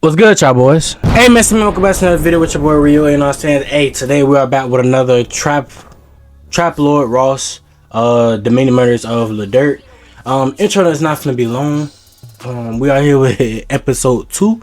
What's good, y'all boys? Hey, man, welcome back to another video with your boy Rio. You know what I'm saying? Hey, today we are back with another Trap Lord Ross, the many murders of Lil Durk. Intro is not gonna be long. We are here with episode 2.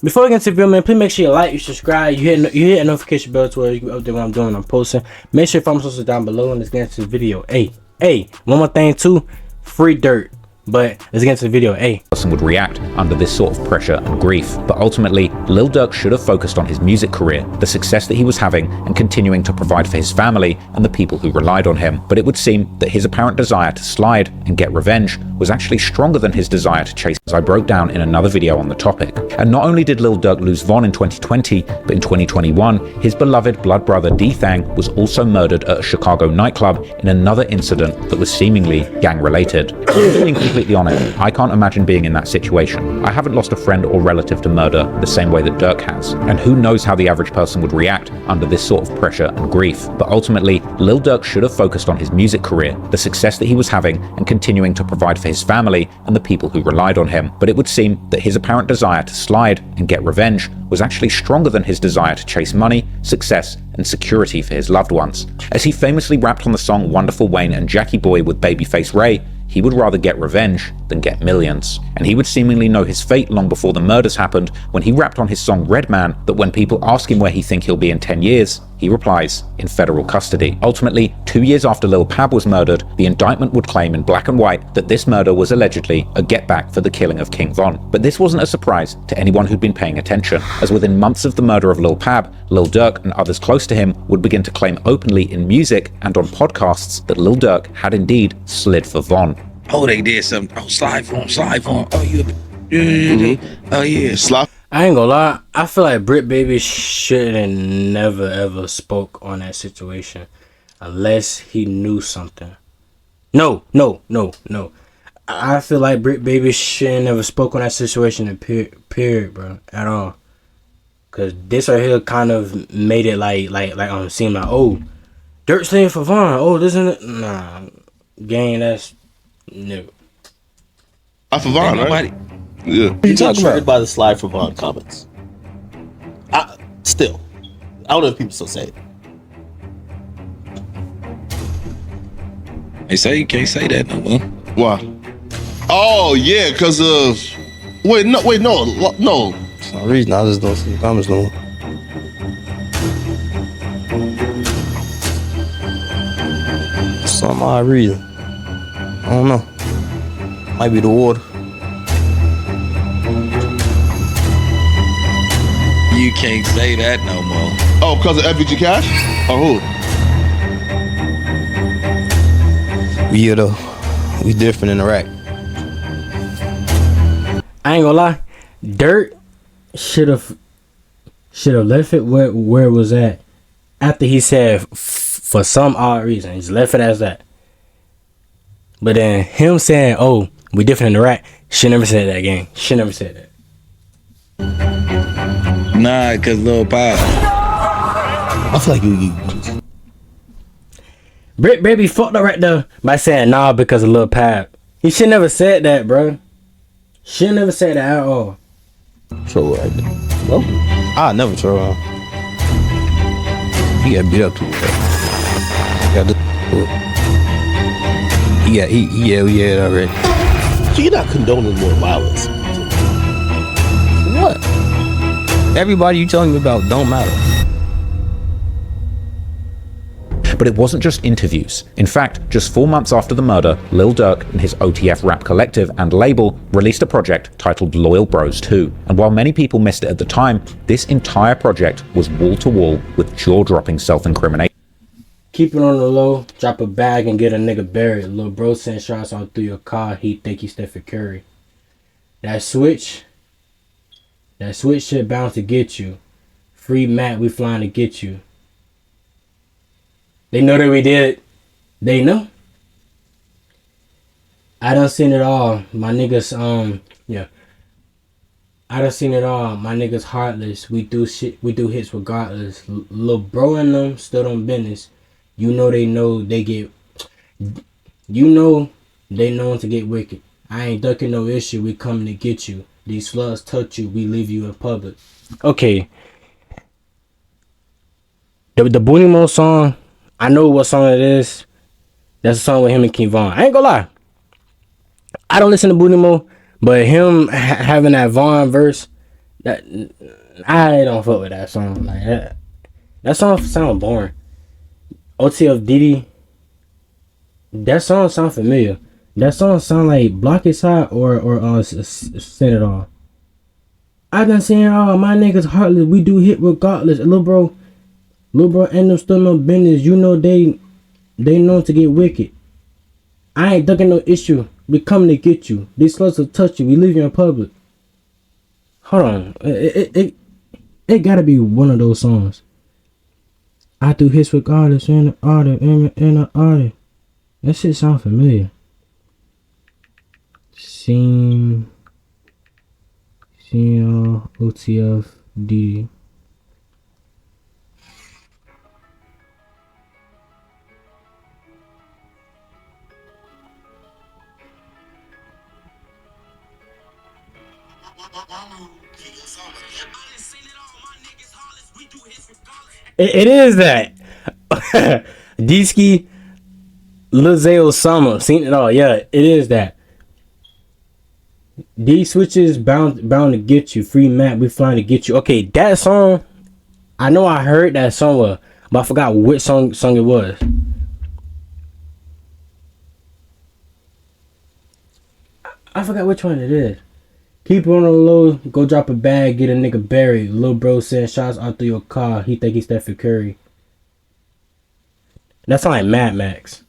Before we get into the video, man, please make sure you like, you subscribe, you hit a notification bell to where you can update what I'm doing, I'm posting. Make sure you follow me socials down below, and let's get into the video. Hey, one more thing too. Free Durk, but let's get into the video. Person would react under this sort of pressure and grief, but ultimately Lil Durk should have focused on his music career, the success that he was having, and continuing to provide for his family and the people who relied on him. But it would seem that his apparent desire to slide and get revenge was actually stronger than his desire to chase, as I broke down in another video on the topic. And not only did Lil Durk lose Von in 2020, but in 2021 his beloved blood brother D-Thang was also murdered at a Chicago nightclub in another incident that was seemingly gang related. Being completely honest, I can't imagine being in that situation. I haven't lost a friend or relative to murder the same way that Durk has, and who knows how the average person would react under this sort of pressure and grief. But ultimately, Lil Durk should have focused on his music career, the success that he was having, and continuing to provide for his family and the people who relied on him. But it would seem that his apparent desire to slide and get revenge was actually stronger than his desire to chase money, success, and security for his loved ones. As he famously rapped on the song Wonderful Wayne and Jackie Boy with Babyface Ray, he would rather get revenge than get millions. And he would seemingly know his fate long before the murders happened when he rapped on his song Red Man that when people ask him where he think he'll be in 10 years, he replies, in federal custody. Ultimately, 2 years after Lil Pab was murdered, the indictment would claim in black and white that this murder was allegedly a get back for the killing of King Von. But this wasn't a surprise to anyone who'd been paying attention, as within months of the murder of Lil Pab, Lil Durk and others close to him would begin to claim openly in music and on podcasts that Lil Durk had indeed slid for Von. Oh, they did something. Oh, slide for him. Oh, you. Oh, yeah. Slap. I ain't gonna lie, I feel like Brit Baby should have never ever spoke on that situation unless he knew something. No. I feel like Brit Baby should never spoke on that situation in period, bro, at all. Cause this right here kind of made it seem like, oh, Durk staying for Von. Oh, this and that. Nah, gang, that's no. For Von, right? Yeah. You got triggered by the slide for Von comments. I don't know if people still say it. They say you can't say that no more. Why? Oh yeah, cause of no. For some reason I just don't see the comments no more. Some odd reason. I don't know. Might be the water. You can't say that no more. Oh, cause of FBG Cash? Oh, who? Yeah, though. We different in the rack. I ain't gonna lie, Durk should have left it where it was at after he said for some odd reason. He's left it as that. But then him saying, "Oh, we different in the rack," should never said that, gang. Should never said that. Nah, cause Lil Pab. I feel like you. Brit Baby fucked up right there by saying nah because of Lil Pab. He should never said that, bro. Should never said that at all. Troll right there. Well, I never troll him. He got beat up too bad. He had already. So you're not condoning more violence? What? Everybody you telling me about don't matter. But it wasn't just interviews. In fact, just 4 months after the murder, Lil Durk and his OTF rap collective and label released a project titled Loyal Bros 2. And while many people missed it at the time, this entire project was wall-to-wall with jaw-dropping self-incrimination. Keep it on the low, drop a bag and get a nigga buried. Lil bro send shots all through your car, he think he Stephen Curry. That switch shit bound to get you. Free Matt, we flying to get you. They know that we did it. They know. I done seen it all. My niggas, yeah. I done seen it all. My niggas heartless. We do shit. We do hits regardless. Lil bro and them stood on business. You know they get. You know They known to get wicked. I ain't ducking no issue. We coming to get you. These slugs touch you. We leave you in public. Okay. The Booty Mo song, I know what song it is. That's a song with him and King Von. I ain't gonna lie. I don't listen to Booty Mo, but him having that Von verse, that I don't fuck with that song. Like that song sound boring. OTF Diddy, that song sound familiar. That song sound like Block Is Hot or Send It All. I done seen all my niggas heartless. We do hit regardless. Lil bro ain't no still no business. You know they known to get wicked. I ain't ducking no issue. We coming to get you. These sluts will touch you. We leave you in public. Hold on. It gotta be one of those songs. I do hits regardless in the order. That shit sound familiar. Seen OTF D. It is that. D-Ski, Lizelle Summer, seen it all. Yeah, it is that. These switches bound to get you. Free map, we flying to get you. Okay, that song, I know I heard that song, but I forgot which song it was. I forgot which one it is. Keep it on the low, go drop a bag, get a nigga buried. Lil bro send shots out through your car. He think he's Stephen Curry. That sound like Mad Max.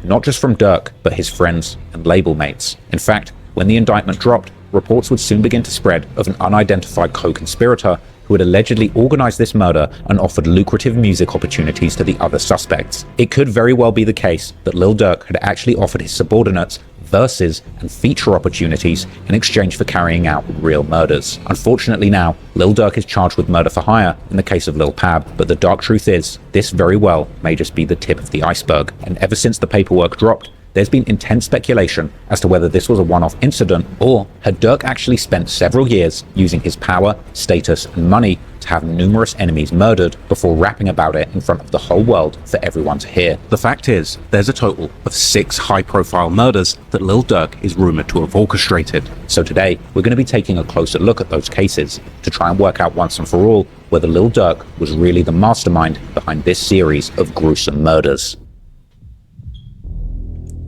Not just from Durk, but his friends and label mates. In fact, when the indictment dropped, reports would soon begin to spread of an unidentified co-conspirator who had allegedly organized this murder and offered lucrative music opportunities to the other suspects. It could very well be the case that Lil Durk had actually offered his subordinates verses and feature opportunities in exchange for carrying out real murders. Unfortunately now, Lil Durk is charged with murder for hire in the case of Lil Pab, but the dark truth is, this very well may just be the tip of the iceberg. And ever since the paperwork dropped, there's been intense speculation as to whether this was a one-off incident or had Durk actually spent several years using his power, status, and money to have numerous enemies murdered before rapping about it in front of the whole world for everyone to hear. The fact is, there's a total of 6 high-profile murders that Lil Durk is rumored to have orchestrated. So today, we're going to be taking a closer look at those cases to try and work out once and for all whether Lil Durk was really the mastermind behind this series of gruesome murders.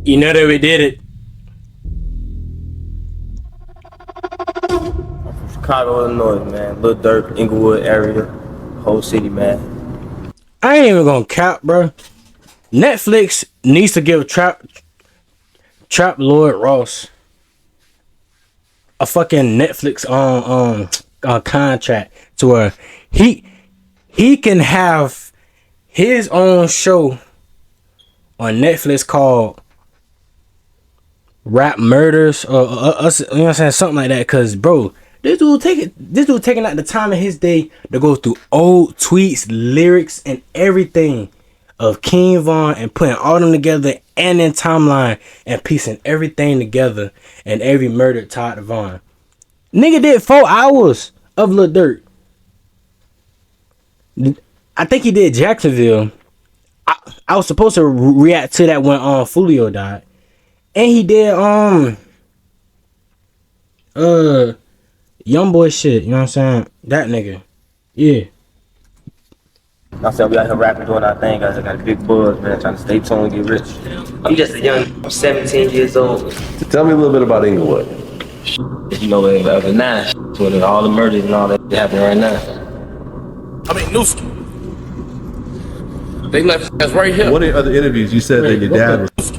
You know that we did it. I'm from Chicago, Illinois, man. Lil Durk, Inglewood area, whole city, man. I ain't even gonna cap, bro. Netflix needs to give Trap Lord Ross a fucking Netflix contract to where he can have his own show on Netflix called Rap Murders or us, you know what I'm saying, something like that. Cause bro, this dude taking out the time of his day to go through old tweets, lyrics, and everything of King Von and putting all them together and in timeline and piecing everything together and every murder tied to Von. Nigga did 4 hours of Lil Durk. I think he did Jacksonville. I was supposed to react to that when Fulio died. And he did young boy shit, you know what I'm saying? That nigga. Yeah. I said we out here rapping, doing our thing, guys. I got a big buzz, man, trying to stay tuned and get rich. I'm just a I'm 17 years old. Tell me a little bit about Inglewood. You know, over now, with all the murders and all that happening right now. I mean, Newski. They left us right here. One of the other interviews, you said that your dad was...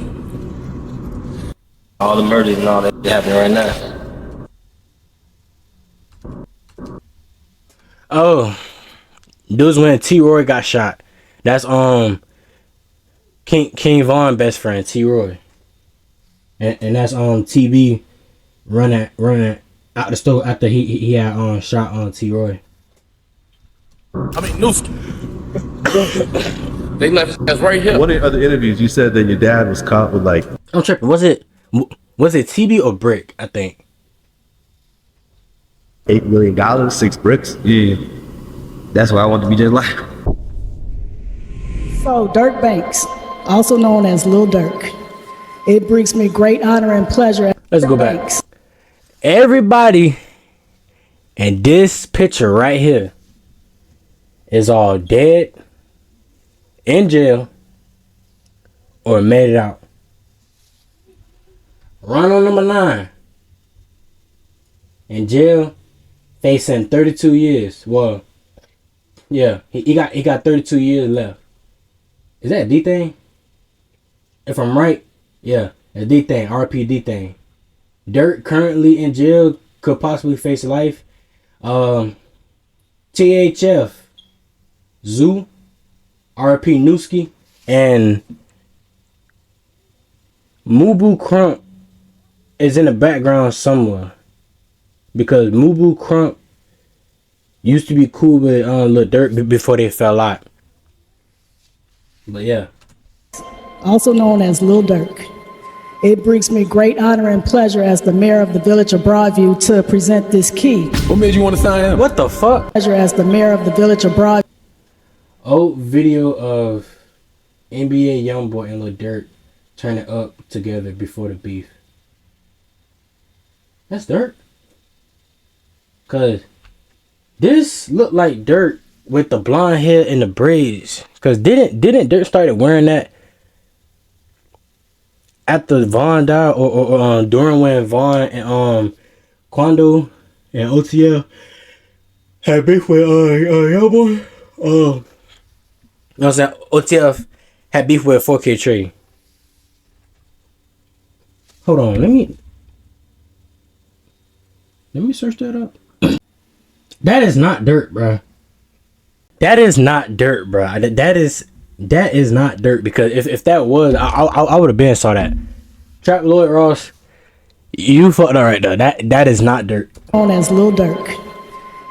All the murders and all that happening right now. Oh, dudes when T-Roy got shot. That's King Von best friend, T-Roy. And that's TB running out the store after he had shot on T-Roy. I mean, Newski. They left us right here. One of the other interviews, you said that your dad was caught with like I'm tripping. Was it TB or Brick? I think. $8 million, 6 bricks. Yeah. That's why I want to be just like. So, Durk Banks, also known as Lil Durk. It brings me great honor and pleasure. Let's go back. Everybody in this picture right here is all dead, in jail, or made it out. Ronald number 9 in jail, facing 32 years. Well, yeah, he got 32 years left. Is that D thing? If I'm right, yeah, it's D thing, RP D thing. Durk currently in jail, could possibly face life. THF, Zoo, RP Newski, and Mubu Crump is in the background somewhere. Because Mubu Crump used to be cool with Lil Durk before they fell out. But yeah. Also known as Lil Durk. It brings me great honor and pleasure as the mayor of the village of Broadview to present this key. What made you want to sign him? What the fuck? Pleasure as the mayor of the village of Broadview. Old video of NBA Youngboy and Lil Durk turning up together before the beef. That's Durk. Cause this looked like Durk with the blonde hair and the braids. Cause didn't Durk started wearing that after Vaughn died, or during when Vaughn and Quando and OTL had beef with Youngboy? You know what I'm saying? OTF had beef with 4K Trey. Hold on, let me search that up. That is not Durk, bro. That is not Durk, bro. That is not Durk, because if that was, I would have been saw that. Trap Lloyd Ross, you fucked up right there. That is not Durk. Known as Lil Durk.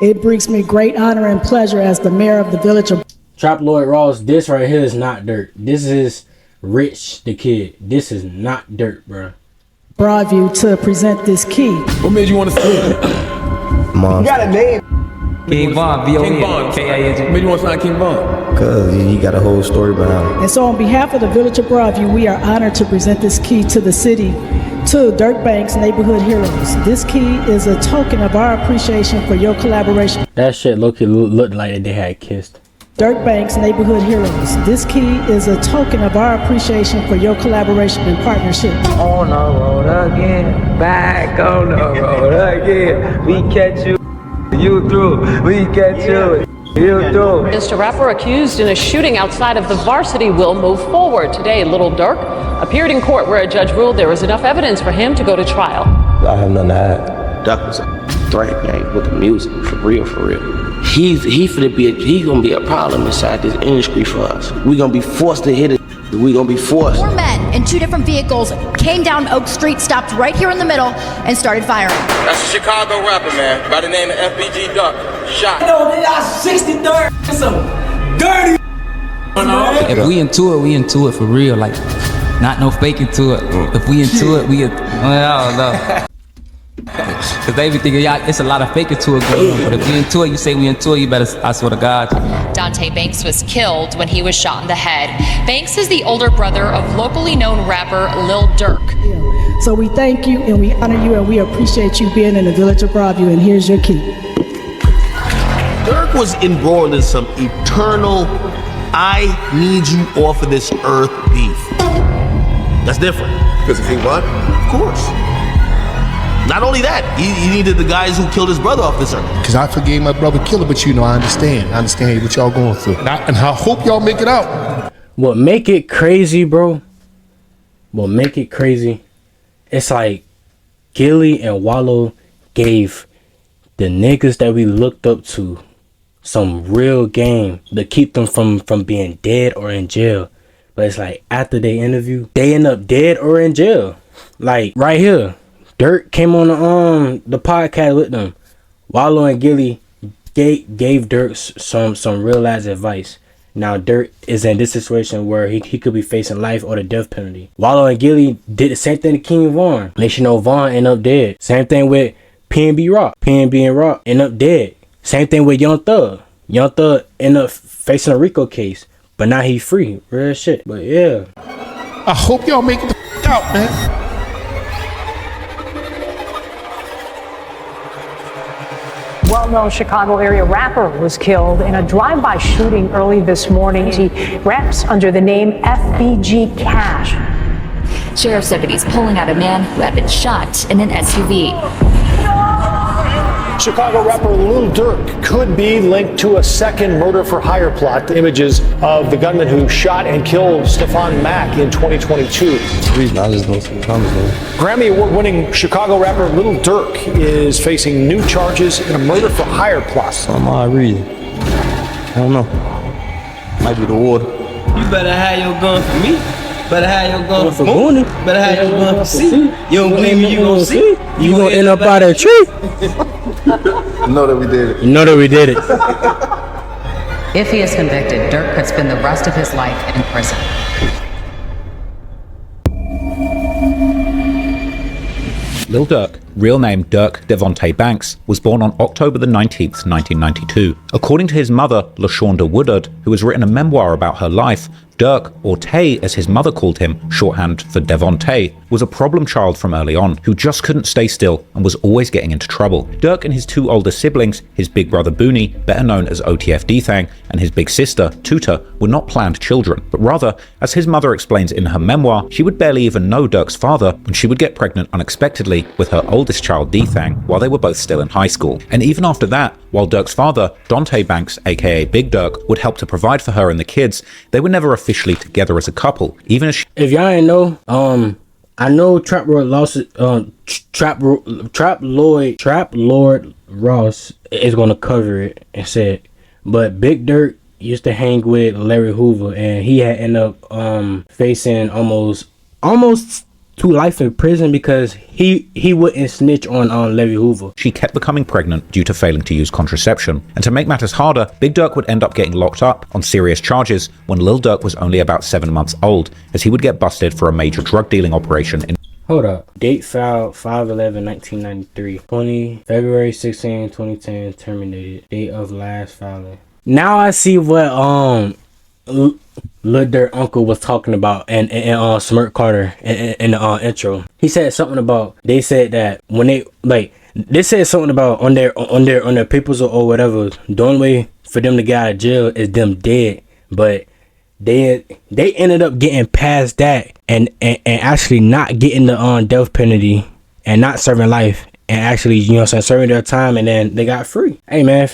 It brings me great honor and pleasure as the mayor of the village of Trap Lloyd Ross, this right here is not Durk. This is Rich the Kid. This is not Durk, bro. Broadview to present this key. What made you want to sign him? Mom. You got a name? King Von, V-O-N. King Von. K-I-N-G. What made you want to sign King Von? Cause you got a whole story behind it. And so on behalf of the village of Broadview, we are honored to present this key to the city, to Durk Banks Neighborhood Heroes. This key is a token of our appreciation for your collaboration. That shit looked like they had kissed. Durk Banks Neighborhood Heroes. This key is a token of our appreciation for your collaboration and partnership. On the road again, back on the road again. We catch you, you through. We catch you, you through. Against a rapper accused in a shooting outside of the Varsity will move forward. Today, Lil Durk appeared in court where a judge ruled there was enough evidence for him to go to trial. I have nothing to hide. Duck was a threat, gang, with the music, for real, for real. He's gonna be a problem inside this industry for us. We're gonna be forced to hit it. We're gonna be forced. 4 men in 2 different vehicles came down Oak Street, stopped right here in the middle, and started firing. That's a Chicago rapper, man, by the name of FBG.2. Shot. No, they got 63rd. Some dirty. If we into it, we into it for real. Like, not no faking to it. If we into it, I don't know. Cause they be thinking, yeah, it's a lot of faking to it going on. But if we into it, you say we into it, you better, I swear to God. Dante Banks was killed when he was shot in the head. Banks is the older brother of locally known rapper Lil Durk. So we thank you and we honor you and we appreciate you being in the village of Broadview, and here's your key. Durk was embroiled in some eternal, I need you off of this earth beef. That's different. Because he what? Of course. Not only that, he needed the guys who killed his brother off this earth. Because I forgave my brother killer, but you know, I understand. I understand what y'all going through. And I hope y'all make it out. What make it crazy, bro? What make it crazy? It's like Gilly and Wallow gave the niggas that we looked up to some real game to keep them from being dead or in jail. But it's like after they interview, they end up dead or in jail. Like right here. Durk came on the podcast with them. Wallow and Gilly gave Durk some real ass advice. Now Durk is in this situation where he could be facing life or the death penalty. Wallow and Gilly did the same thing to King Vaughn. They should know Vaughn ended up dead. Same thing with PNB Rock. PNB and Rock end up dead. Same thing with Young Thug. Young Thug ended up facing a RICO case, but now he free. Real shit. But yeah. I hope y'all make it out, man. Well-known Chicago area rapper was killed in a drive-by shooting early this morning. He raps under the name FBG Cash. Sheriff's deputies pulling out a man who had been shot in an SUV. Chicago rapper Lil Durk could be linked to a second murder-for-hire plot. Images of the gunman who shot and killed Stephon Mack in 2022. Grammy Award-winning Chicago rapper Lil Durk is facing new charges in a murder-for-hire plot. I don't know. Might be the water. You better have your gun for me. Better have your gun for Mooney. Better have your gun for C. You don't believe me, you gonna see. You gonna end up by that tree. You know that we did it. You know that we did it. If he is convicted, Durk could spend the rest of his life in prison. Lil Durk, real name Durk Devontae Banks, was born on October the 19th, 1992. According to his mother, LaShonda Woodard, who has written a memoir about her life, Durk, or Tay as his mother called him, shorthand for Devontae, was a problem child from early on who just couldn't stay still and was always getting into trouble. Durk and his two older siblings, his big brother Booney, better known as OTF D-Thang, and his big sister, Tuta, were not planned children, but rather, as his mother explains in her memoir, she would barely even know Durk's father when she would get pregnant unexpectedly with her oldest child D-Thang while they were both still in high school. And even after that, while Durk's father, Dante Banks, aka Big Durk, would help to provide for her and the kids, they were never officially together as a couple, even as if y'all ain't know, I know Trap Lord Ross is gonna cover it and said, but Big Durk used to hang with Larry Hoover and he had ended up facing almost to life in prison because he wouldn't snitch on Larry Hoover. She kept becoming pregnant due to failing to use contraception. And to make matters harder, Big Durk would end up getting locked up on serious charges when Lil Durk was only about 7 months old, as he would get busted for a major drug dealing operation in Hold up. Date filed 5/11/1993. February 16, 2010 terminated. Date of last filing. Now I see what Lil Durk uncle was talking about and Smirk Carter in the intro. He said something about, they said that when they said something about on their papers or whatever, the only way for them to get out of jail is them dead. But they ended up getting past that and actually not getting the death penalty and not serving life and actually, you know what I'm saying, serving their time, and then they got free. Hey man,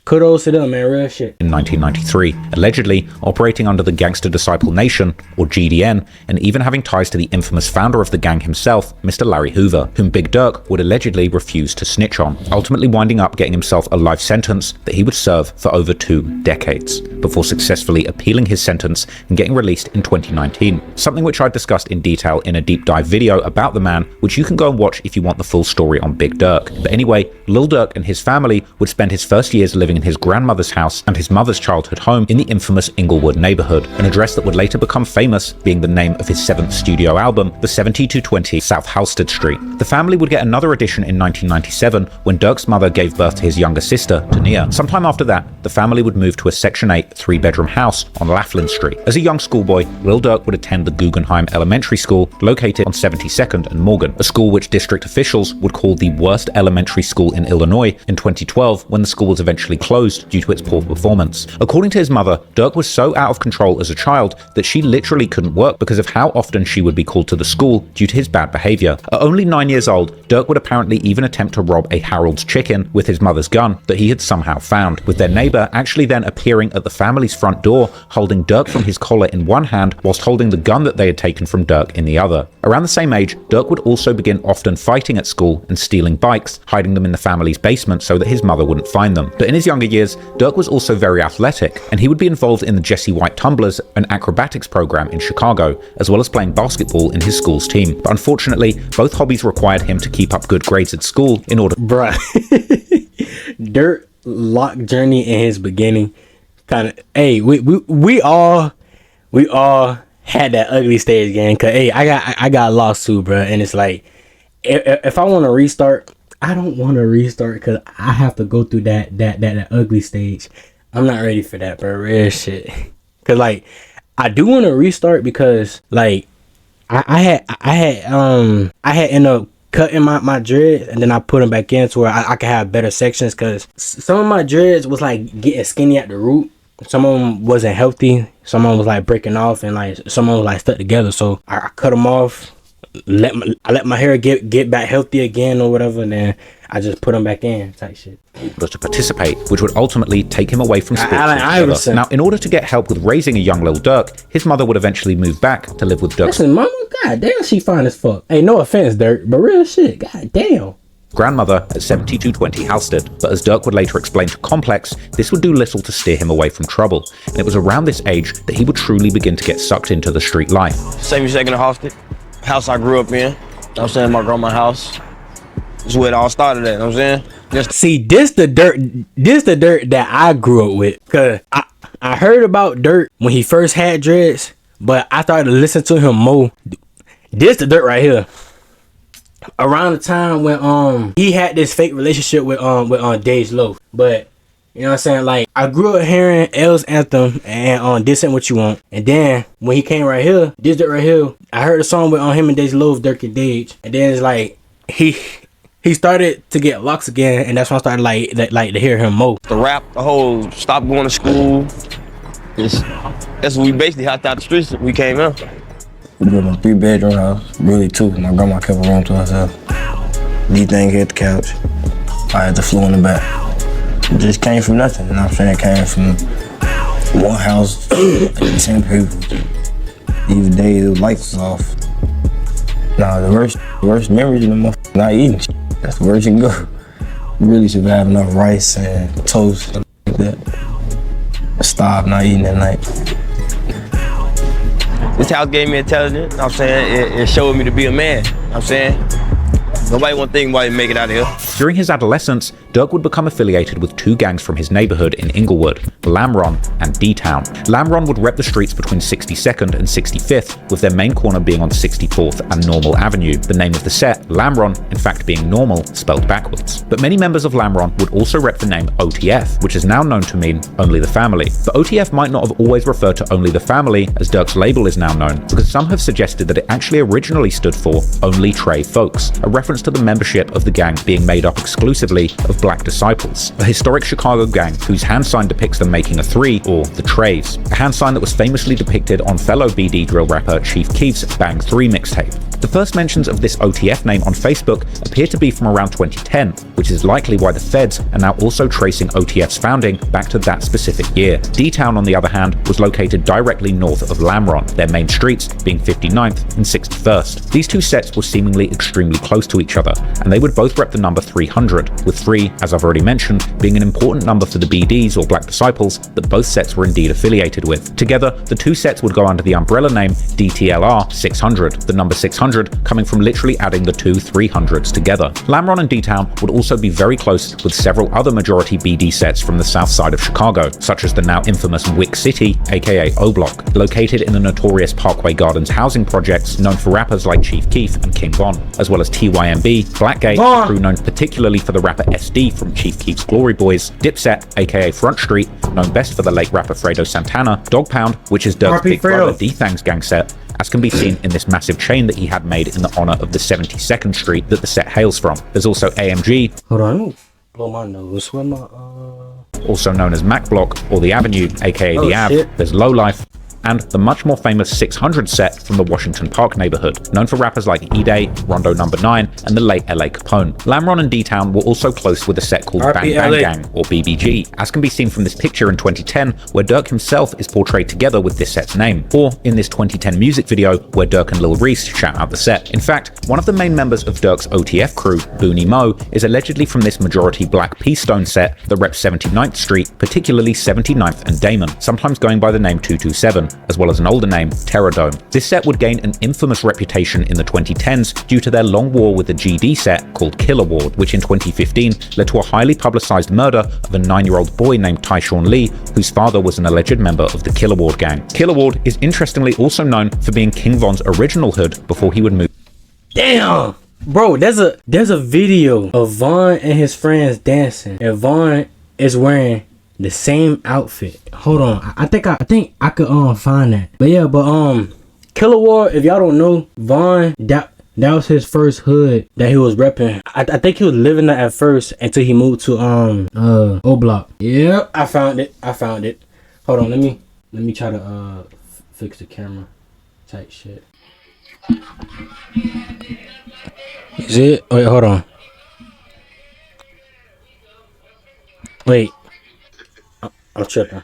kudos to them, man. Real shit. In 1993, allegedly operating under the Gangster Disciple Nation, or GDN, and even having ties to the infamous founder of the gang himself, Mr. Larry Hoover, whom Big Durk would allegedly refuse to snitch on, ultimately winding up getting himself a life sentence that he would serve for over 2 decades, before successfully appealing his sentence and getting released in 2019, something which I discussed in detail in a deep dive video about the man, which you can go and watch if you want the full story on Big Durk. But anyway, Lil Durk and his family would spend his first years living in his grandmother's house and his mother's childhood home in the infamous Inglewood neighborhood, an address that would later become famous, being the name of his 7th studio album, the 7220 South Halsted Street. The family would get another addition in 1997 when Durk's mother gave birth to his younger sister, Tania. Sometime after that, the family would move to a Section 8 3-bedroom house on Laughlin Street. As a young schoolboy, Lil Durk would attend the Guggenheim Elementary School, located on 72nd and Morgan, a school which district officials would call the worst elementary school in Illinois in 2012 when the school was eventually closed due to its poor performance. According to his mother, Durk was so out of control as a child that she literally couldn't work because of how often she would be called to the school due to his bad behavior. At only 9 years old, Durk would apparently even attempt to rob a Harold's Chicken with his mother's gun that he had somehow found, with their neighbor actually then appearing at the family's front door, holding Durk from his collar in one hand whilst holding the gun that they had taken from Durk in the other. Around the same age, Durk would also begin often fighting at school and stealing bikes, hiding them in the family's basement so that his mother wouldn't find them. But in his younger years, Durk was also very athletic, and he would be involved in the Jesse White Tumblers, an acrobatics program in Chicago, as well as playing basketball in his school's team. But unfortunately, both hobbies required him to keep up good grades at school in order. Bruh. Durk locked Journey in his beginning kind of. Hey, we all had that ugly stage gang. Cause hey, I got lost too, bro. And it's like, if I want to restart, I don't want to restart because I have to go through that ugly stage. I'm not ready for that, bro. Real shit. Cause like, I do want to restart because like, I had ended up cutting my dreads and then I put them back in to where I could have better sections. Cause some of my dreads was like getting skinny at the root. Some of them wasn't healthy. Some of them was like breaking off, and like some of them was like stuck together. So I cut them off. I let my hair get back healthy again or whatever, and then I just put them back in type shit. Was to participate, which would ultimately take him away from sports altogether. Iverson. Now, in order to get help with raising a young Lil Durk, his mother would eventually move back to live with Durk. Listen, mama, god damn, she fine as fuck. Hey, no offense, Durk, but real shit, god damn. Grandmother at 7220 Halstead, but as Durk would later explain to Complex, this would do little to steer him away from trouble, and it was around this age that he would truly begin to get sucked into the street life. 72nd Halstead, house I grew up in. You know what I'm saying? My grandma's house. This is where it all started at, you know what I'm saying? See, this the Durk that I grew up with. Cause I heard about Durk when he first had dreads, but I started to listen to him more. This the Durk right here. Around the time when he had this fake relationship with Dej Loaf. But you know what I'm saying? Like, I grew up hearing L's Anthem and This Ain't What You Want. And then when he came right here, this Durk right here, I heard a song with him and Dej Loaf, Durk and Dej. And then it's like he started to get locks again, and that's when I started like to hear him more. The rap, the whole stop going to school. That's what we basically hopped out the streets. We came in. We built a 3-bedroom house, really 2. My grandma kept a room to herself. These things hit the couch. I had the floor in the back. It just came from nothing, you know what I'm saying? It came from one house, 10 people. Even days the lights was off. Nah, the worst memories of the motherfucker not eating shit. That's the worst you can go. You really should have enough rice and toast and like that. Starve not eating at night. This house gave me intelligence, you know what I'm saying? It showed me to be a man, you know what I'm saying? Nobody won't think about make it out of here. During his adolescence, Durk would become affiliated with 2 gangs from his neighborhood in Inglewood, Lamron and D-Town. Lamron would rep the streets between 62nd and 65th, with their main corner being on 64th and Normal Avenue. The name of the set, Lamron, in fact being normal, spelled backwards. But many members of Lamron would also rep the name OTF, which is now known to mean Only the Family. But OTF might not have always referred to Only the Family, as Durk's label is now known, because some have suggested that it actually originally stood for Only Trey Folks, a reference to the membership of the gang being made up exclusively of black disciples, a historic Chicago gang whose hand sign depicts them making a 3, or the Treys, a hand sign that was famously depicted on fellow BD drill rapper Chief Keef's Bang 3 mixtape. The first mentions of this OTF name on Facebook appear to be from around 2010, which is likely why the feds are now also tracing OTF's founding back to that specific year. D-Town, on the other hand, was located directly north of Lamron, their main streets being 59th and 61st. These 2 sets were seemingly extremely close to each other, and they would both rep the number 300, with 3, as I've already mentioned, being an important number for the BDs or Black Disciples that both sets were indeed affiliated with. Together, the 2 sets would go under the umbrella name DTLR 600, the number 600 coming from literally adding the 2 300s together. Lamron and D-Town would also be very close with several other majority BD sets from the south side of Chicago, such as the now infamous Wick City, aka O-Block, located in the notorious Parkway Gardens housing projects known for rappers like Chief Keef and King Von, as well as TYMB, Blackgate, a crew known particularly for the rapper SD from Chief Keef's Glory Boys, Dipset, aka Front Street, known best for the late rapper Fredo Santana, Dog Pound, which is Durk's big brother D-Thang's gang set, as can be seen in this massive chain that he had made in the honor of the 72nd Street that the set hails from. There's also AMG, hold on, blow my nose with my also known as Mac Block, or the Avenue, aka the Ave. There's Lowlife, and the much more famous 600 set from the Washington Park neighborhood, known for rappers like E-Day, Rondo No. 9, and the late LA Capone. Lamron and D-Town were also close with a set called Bang Bang Gang, or BBG, as can be seen from this picture in 2010, where Durk himself is portrayed together with this set's name, or in this 2010 music video where Durk and Lil Reese shout out the set. In fact, one of the main members of Durk's OTF crew, Booney Mo, is allegedly from this majority black P-Stone set that reps 79th Street, particularly 79th and Damon, sometimes going by the name 227, as well as an older name, Terrordome. This set would gain an infamous reputation in the 2010s due to their long war with the GD set called Killer Ward, which in 2015 led to a highly publicized murder of a 9-year-old boy named Tyshawn Lee, whose father was an alleged member of the Killer Ward gang. Killer Ward is interestingly also known for being King Von's original hood before he would move. Damn! Bro, there's a video of Von and his friends dancing, and Von is wearing the same outfit. Hold on, I think I could find that. But yeah, Killer Ward, if y'all don't know, Von, that was his first hood that he was repping. I think he was living there at first until he moved to O Block. Yep, I found it. Hold on, let me try to fix the camera. Type shit. Is it? Wait, hold on. Wait. I'm tripping.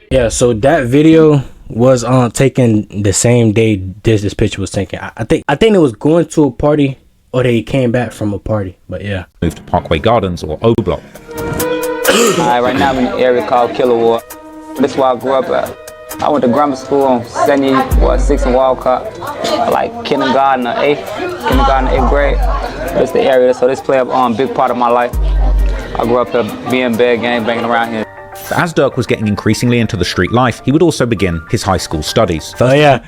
Yeah, so that video was taken the same day this picture was taken. I think it was going to a party or they came back from a party. But yeah. Moved to Parkway Gardens or O Block. Alright, right now I'm in an area called Killer Ward. This is where I grew up at. I went to grammar school on 6 in Walcott. Like kindergarten or 8th grade. This is the area, so this played a big part of my life. I grew up being bad, gang banging around here. But as Durk was getting increasingly into the street life, he would also begin his high school studies. Oh yeah.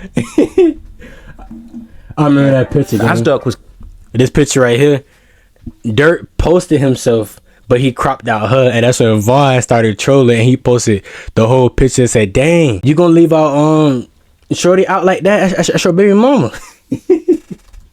I remember that picture. As Durk was... This picture right here, Durk posted himself, but he cropped out her, and that's when Vaughn started trolling, and he posted the whole picture and said, "Dang, you gonna leave our shorty out like that? That's your baby mama."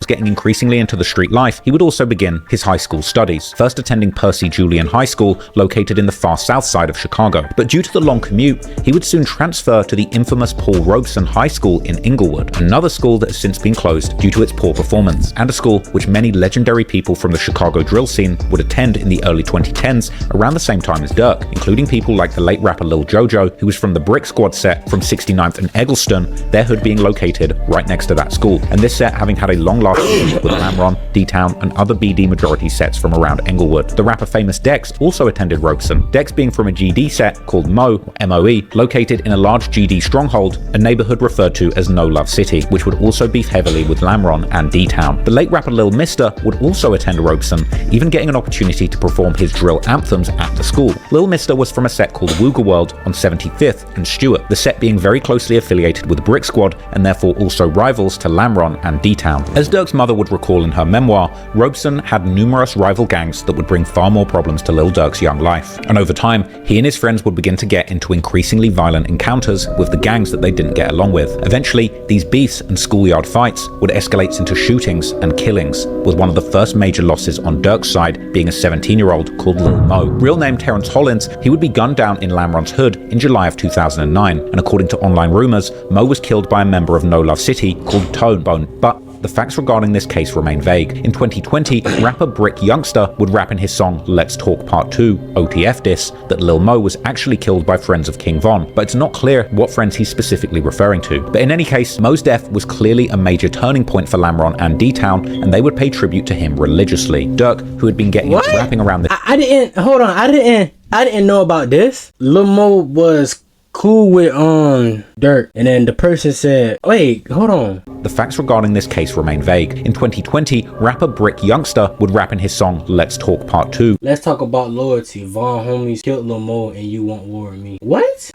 Getting increasingly into the street life, he would also begin his high school studies, first attending Percy Julian High School, located in the far south side of Chicago. But due to the long commute, he would soon transfer to the infamous Paul Robeson High School in Inglewood, another school that has since been closed due to its poor performance, and a school which many legendary people from the Chicago drill scene would attend in the early 2010s around the same time as Durk, including people like the late rapper Lil Jojo, who was from the Brick Squad set from 69th and Eggleston, their hood being located right next to that school, and this set having had a long-lasting with Lamron, D-Town, and other BD majority sets from around Englewood. The rapper Famous Dex also attended Robeson, Dex being from a GD set called Mo, or MOE, located in a large GD stronghold, a neighborhood referred to as No Love City, which would also beef heavily with Lamron and D-Town. The late rapper Lil Mister would also attend Robeson, even getting an opportunity to perform his drill anthems at the school. Lil Mister was from a set called Wooga World on 75th and Stewart, the set being very closely affiliated with Brick Squad and therefore also rivals to Lamron and D-Town. As Durk's mother would recall in her memoir, Robeson had numerous rival gangs that would bring far more problems to Lil Durk's young life. And over time, he and his friends would begin to get into increasingly violent encounters with the gangs that they didn't get along with. Eventually, these beefs and schoolyard fights would escalate into shootings and killings, with one of the first major losses on Durk's side being a 17-year-old called Lil Mo. Real name Terrence Hollins, he would be gunned down in Lamron's hood in July of 2009, and according to online rumors, Mo was killed by a member of No Love City called Tone Bone, but the facts regarding this case remain vague. In 2020, rapper Brick Youngster would rap in his song Let's Talk Part 2, OTF Diss, that Lil Mo was actually killed by friends of King Von, but it's not clear what friends he's specifically referring to. But in any case, Mo's death was clearly a major turning point for Lamron and D-Town, and they would pay tribute to him religiously. Durk, who had been getting into rapping around this... I didn't know about this. Lil Mo was cool with Durk, and then the person said, wait, hold on. The facts regarding this case remain vague. In 2020, rapper Brick Youngster would rap in his song Let's Talk Part 2. Let's talk about loyalty. Von homies killed Lil Mo and you want war with me. What?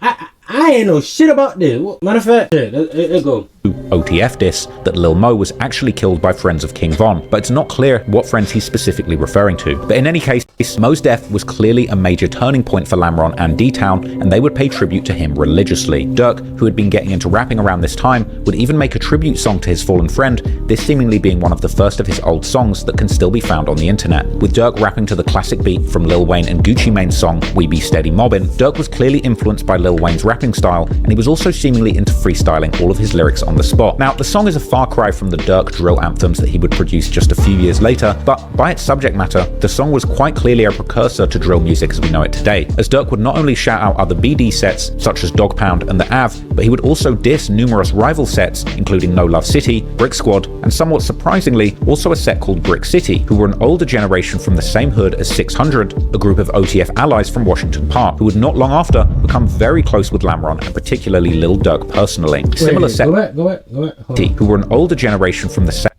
I ain't know shit about this. Matter of fact, it go. OTF diss that Lil Mo was actually killed by friends of King Von, but it's not clear what friends he's specifically referring to. But in any case, Mo's death was clearly a major turning point for Lamron and D-Town, and they would pay tribute to him religiously. Durk, who had been getting into rapping around this time, would even make a tribute song to his fallen friend, this seemingly being one of the first of his old songs that can still be found on the internet. With Durk rapping to the classic beat from Lil Wayne and Gucci Mane's song We Be Steady Mobbin', Durk was clearly influenced by Lil Wayne's rap rapping style, and he was also seemingly into freestyling all of his lyrics on the spot. Now, the song is a far cry from the Durk drill anthems that he would produce just a few years later, but by its subject matter, the song was quite clearly a precursor to drill music as we know it today, as Durk would not only shout out other BD sets, such as Dog Pound and the Av, but he would also diss numerous rival sets, including No Love City, Brick Squad, and somewhat surprisingly, also a set called Brick City, who were an older generation from the same hood as 600, a group of OTF allies from Washington Park, who would not long after become very close with Lamron, and particularly Lil Durk personally. Similar set, who were an older generation from the same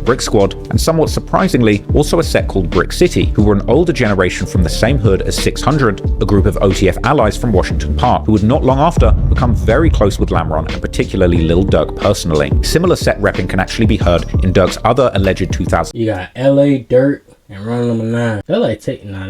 Brick Squad, and somewhat surprisingly, also a set called Brick City, who were an older generation from the same hood as 600, a group of OTF allies from Washington Park, who would not long after become very close with Lamron, and particularly Lil Durk personally. Similar set repping can actually be heard in Durk's other alleged 2000. You got LA Dirt and Run Number 9. I like Tay. Nah,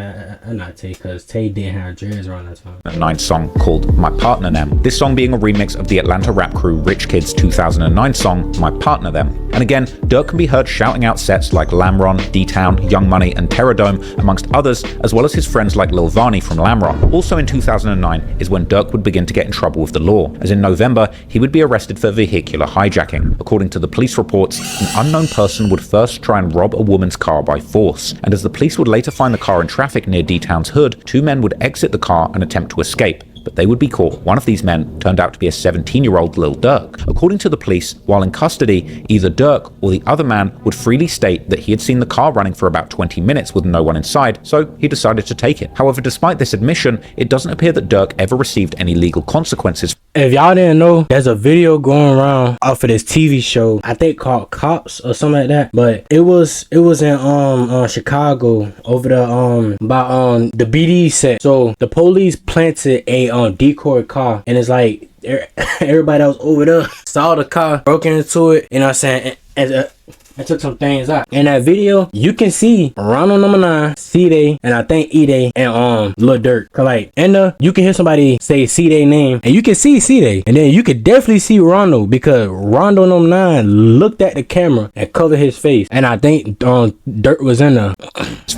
not Tay, because Tay didn't have dreads around that time. A 9 song called My Partner Them. This song being a remix of the Atlanta rap crew Rich Kid's 2009 song My Partner Them. And again, Durk can be heard shouting out sets like Lamron, D-Town, Young Money, and Terradome, amongst others, as well as his friends like Lil Varney from Lamron. Also in 2009 is when Durk would begin to get in trouble with the law, as in November, he would be arrested for vehicular hijacking. According to the police reports, an unknown person would first try and rob a woman's car by force, and as the police would later find the car in traffic near D-Town's hood, 2 men would exit the car and attempt to escape, but they would be caught. One of these men turned out to be a 17-year-old Lil Durk. According to the police, while in custody, either Durk or the other man would freely state that he had seen the car running for about 20 minutes with no one inside, so he decided to take it. However, despite this admission, it doesn't appear that Durk ever received any legal consequences. If y'all didn't know, there's a video going around off of this TV show, I think called Cops or something like that, but it was in Chicago over the by the BD set. So the police planted a decoy car, and it's like everybody that was over there saw the car, broke into it, you know what I'm saying, and took some things out. In that video, you can see Rondo Number 9, C-Day, and I think E-Day, and Lil Durk. Cause like, and you can hear somebody say C-Day name, and you can see C-Day, and then you could definitely see Rondo, because Rondo Number 9 looked at the camera and covered his face, and I think Durk was in there.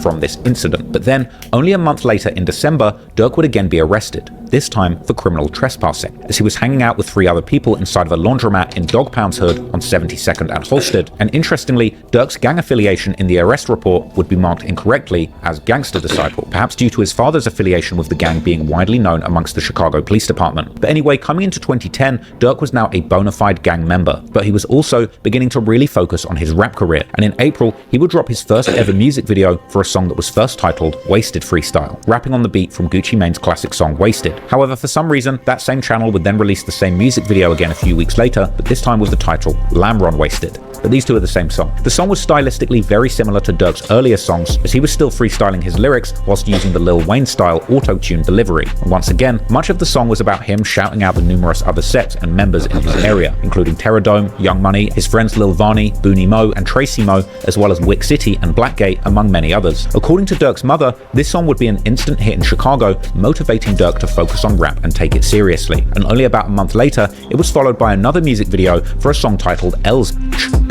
From this incident. But then, only a month later in December, Durk would again be arrested, this time for criminal trespassing, as he was hanging out with 3 other people inside of a laundromat in Dog Pound's hood on 72nd and Halsted. And interestingly, Durk's gang affiliation in the arrest report would be marked incorrectly as Gangster Disciple, perhaps due to his father's affiliation with the gang being widely known amongst the Chicago Police Department. But anyway, coming into 2010, Durk was now a bona fide gang member, but he was also beginning to really focus on his rap career, and in April, he would drop his first ever music video for a song that was first titled Wasted Freestyle, rapping on the beat from Gucci Mane's classic song Wasted. However, for some reason, that same channel would then release the same music video again a few weeks later, but this time with the title Lamron Wasted. But these two are the same song. The song was stylistically very similar to Durk's earlier songs, as he was still freestyling his lyrics whilst using the Lil Wayne style auto-tune delivery. And once again, much of the song was about him shouting out the numerous other sets and members in his area, including Terradome, Young Money, his friends Lil Varney, Booney Mo, and Tracy Mo, as well as Wick City and Blackgate, among many others. According to Durk's mother, this song would be an instant hit in Chicago, motivating Durk to focus on rap and take it seriously. And only about a month later, it was followed by another music video for a song titled L's.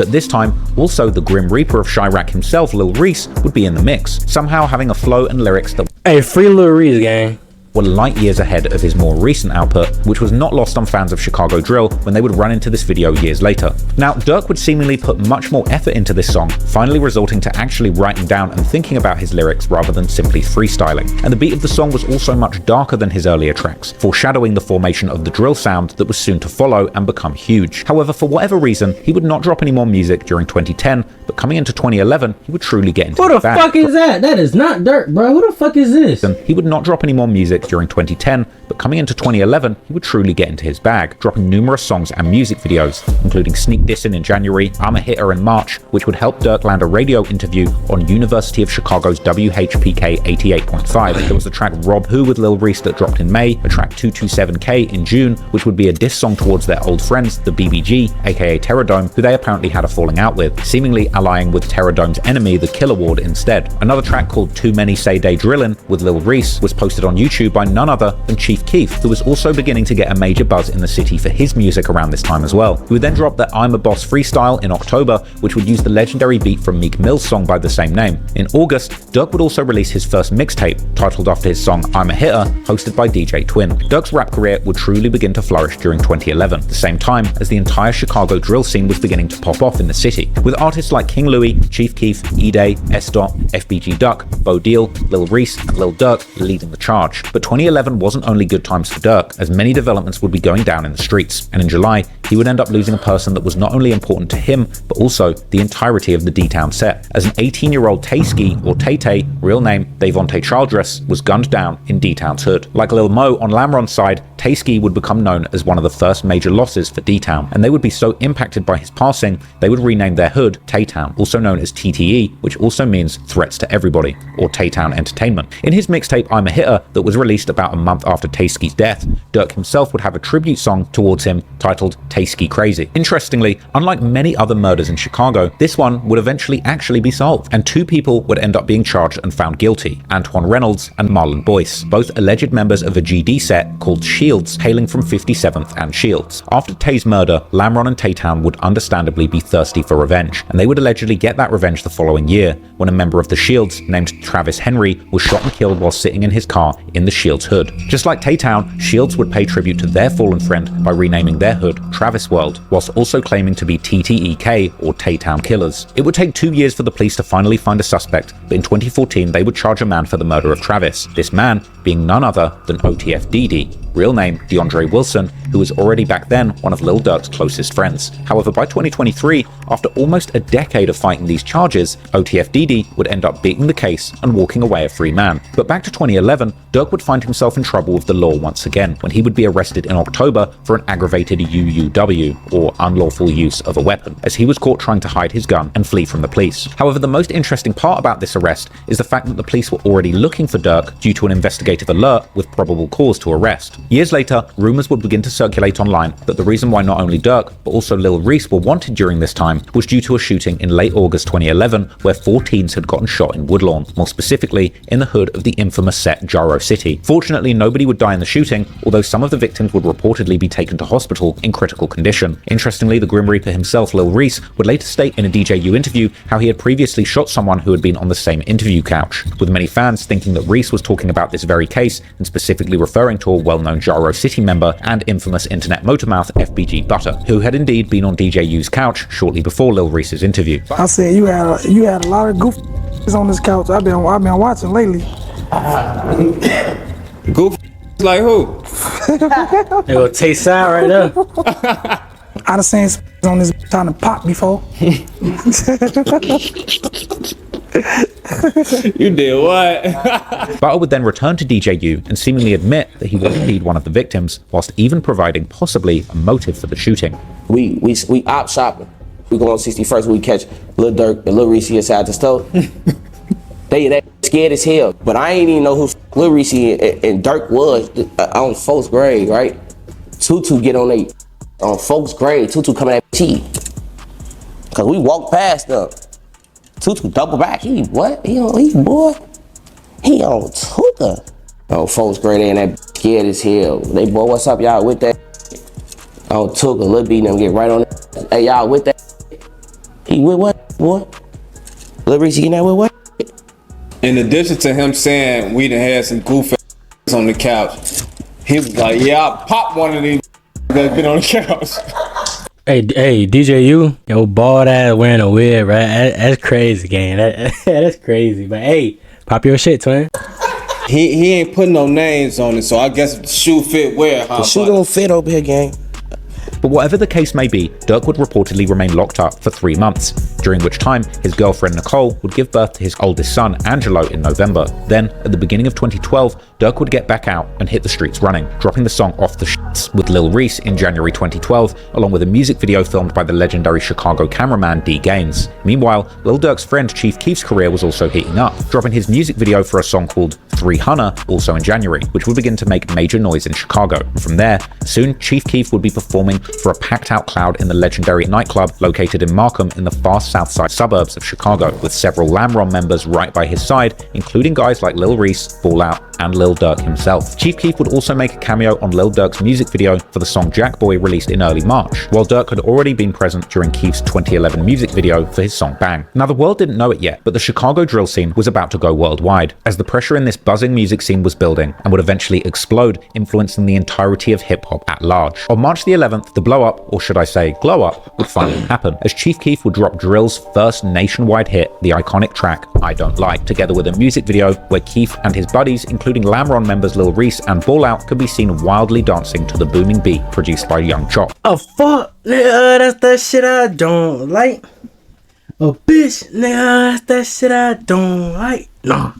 But this time, also the Grim Reaper of Chirac himself, Lil Reese, would be in the mix, somehow having a flow and lyrics that free Lil Reese, gang. were light years ahead of his more recent output, which was not lost on fans of Chicago drill when they would run into this video years later. Now, Durk would seemingly put much more effort into this song, finally resulting to actually writing down and thinking about his lyrics rather than simply freestyling. And the beat of the song was also much darker than his earlier tracks, foreshadowing the formation of the drill sound that was soon to follow and become huge. However, for whatever reason, he would not drop any more music during 2010, but coming into 2011, he would truly get into Who the fuck is that? That is not Durk, bro. Who the fuck is this? He would not drop any more music during 2010, but coming into 2011, he would truly get into his bag, dropping numerous songs and music videos, including Sneak Dissin' in January, I'm a Hitter in March, which would help Durk land a radio interview on University of Chicago's WHPK 88.5. There was the track Rob Who with Lil Reese that dropped in May, a track 227K in June, which would be a diss song towards their old friends, the BBG, aka Terradome, who they apparently had a falling out with, seemingly allying with Terradome's enemy, the Killer Ward, instead. Another track called Too Many Say Day Drillin' with Lil Reese was posted on YouTube by none other than Chief Keef, who was also beginning to get a major buzz in the city for his music around this time as well. He would then drop the I'm a Boss freestyle in October, which would use the legendary beat from Meek Mill's song by the same name. In August, Durk would also release his first mixtape, titled after his song I'm a Hitter, hosted by DJ Twin. Durk's rap career would truly begin to flourish during 2011, the same time as the entire Chicago drill scene was beginning to pop off in the city, with artists like King Louie, Chief Keef, E-Day, S-Dot, FBG.2, Bo Deal, Lil Reese, and Lil Durk leading the charge. But 2011 wasn't only good times for Durk, as many developments would be going down in the streets, and in July, he would end up losing a person that was not only important to him, but also the entirety of the D-Town set, as an 18-year-old Tay-Ski, or Tay-Tay, real name Davonte Childress, was gunned down in D-Town's hood. Like Lil Mo on Lamron's side, Tay-Ski would become known as one of the first major losses for D-Town, and they would be so impacted by his passing, they would rename their hood Tay-Town, also known as TTE, which also means Threats to Everybody, or Tay-Town Entertainment. In his mixtape I'm a Hitter, that was released about a month after Tay-Ski's death, Durk himself would have a tribute song towards him titled Tay-Ski Crazy. Interestingly, unlike many other murders in Chicago, this one would eventually actually be solved, and two people would end up being charged and found guilty, Antoine Reynolds and Marlon Boyce, both alleged members of a GD set called Shields, hailing from 57th and Shields. After Tay's murder, Lamron and Tay-Town would understandably be thirsty for revenge, and they would allegedly get that revenge the following year, when a member of the Shields named Travis Henry was shot and killed while sitting in his car in the Shields hood. Just like Tay-Town, Shields would pay tribute to their fallen friend by renaming their hood Travis World, whilst also claiming to be TTEK, or Tay-Town Killers. It would take 2 years for the police to finally find a suspect, but in 2014 they would charge a man for the murder of Travis, this man being none other than OTF DD, real name DeAndre Wilson, who was already back then one of Lil Durk's closest friends. However, by 2023, after almost a decade of fighting these charges, OTF DD would end up beating the case and walking away a free man. But back to 2011, Durk would find himself in trouble with the law once again, when he would be arrested in October for an aggravated UUW, or unlawful use of a weapon, as he was caught trying to hide his gun and flee from the police. However, the most interesting part about this arrest is the fact that the police were already looking for Durk due to an investigative alert with probable cause to arrest. Years later, rumors would begin to circulate online that the reason why not only Durk, but also Lil Reese were wanted during this time was due to a shooting in late August 2011 where 4 teens had gotten shot in Woodlawn, more specifically in the hood of the infamous set Gyro City. Fortunately, nobody would die in the shooting, although some of the victims would reportedly be taken to hospital in critical condition. Interestingly, the Grim Reaper himself, Lil Reese, would later state in a DJU interview how he had previously shot someone who had been on the same interview couch, with many fans thinking that Reese was talking about this very case and specifically referring to a well-known Gyro City member and infamous internet motormouth FBG Butter, who had indeed been on DJU's couch shortly before Lil Reese's interview. I said you had a lot of goof on this couch. I've been watching lately. Goof like who? They gonna taste sour right now. I done seen on this trying to pop before. You did what? Butter would then return to DJU and seemingly admit that he was indeed one of the victims, whilst even providing possibly a motive for the shooting. We op shopping. We go on 61st, we catch Lil Durk and Lil Reese inside the store. They scared as hell, but I ain't even know who Lil Reese and Durk was on folks' grade, right? Tutu get on folks' grade. Tutu coming at T, cause we walked past them. Tutu double back. He on Tuka. Oh, folks' grade and that scared as hell. They boy, what's up, y'all with that? Oh, Tuka, Lil B them get right on it. Hey, y'all with that? He with what, boy? Lil Reese getting that with what? In addition to him saying we done had some goof on the couch, he was like, yeah, I popped one of these that's been on the couch. Hey, DJU, yo, bald ass wearing a wig, right? That's crazy, gang. That's crazy. But hey, pop your shit, twin. He ain't putting no names on it, so I guess if the shoe fit where, huh? The shoe don't fit over here, gang. But whatever the case may be, Durk would reportedly remain locked up for 3 months, during which time his girlfriend Nicole would give birth to his oldest son, Angelo, in November. Then, at the beginning of 2012, Durk would get back out and hit the streets running, dropping the song Off the Shits with Lil Reese in January 2012, along with a music video filmed by the legendary Chicago cameraman D. Gaines. Meanwhile, Lil Durk's friend Chief Keef's career was also heating up, dropping his music video for a song called 300 also in January, which would begin to make major noise in Chicago. From there, soon Chief Keef would be performing for a packed-out crowd in the legendary nightclub located in Markham in the far south side suburbs of Chicago, with several Lamron members right by his side, including guys like Lil Reese, Fallout, and Lil Durk himself. Chief Keef would also make a cameo on Lil Durk's music video for the song Jack Boy, released in early March, while Durk had already been present during Keef's 2011 music video for his song Bang. Now, the world didn't know it yet, but the Chicago drill scene was about to go worldwide, as the pressure in this buzzing music scene was building and would eventually explode, influencing the entirety of hip-hop at large. On March the 11th, the blow-up, or should I say glow-up, would finally happen, as Chief Keef would drop drill's first nationwide hit, the iconic track I Don't Like, together with a music video where Keef and his buddies, including Lamron members Lil Reese and Fallout, could be seen wildly dancing to the booming beat produced by Young Chop. Oh fuck, nigga, that's that shit I don't like. Oh bitch, nigga, that's that shit I don't like. Nah.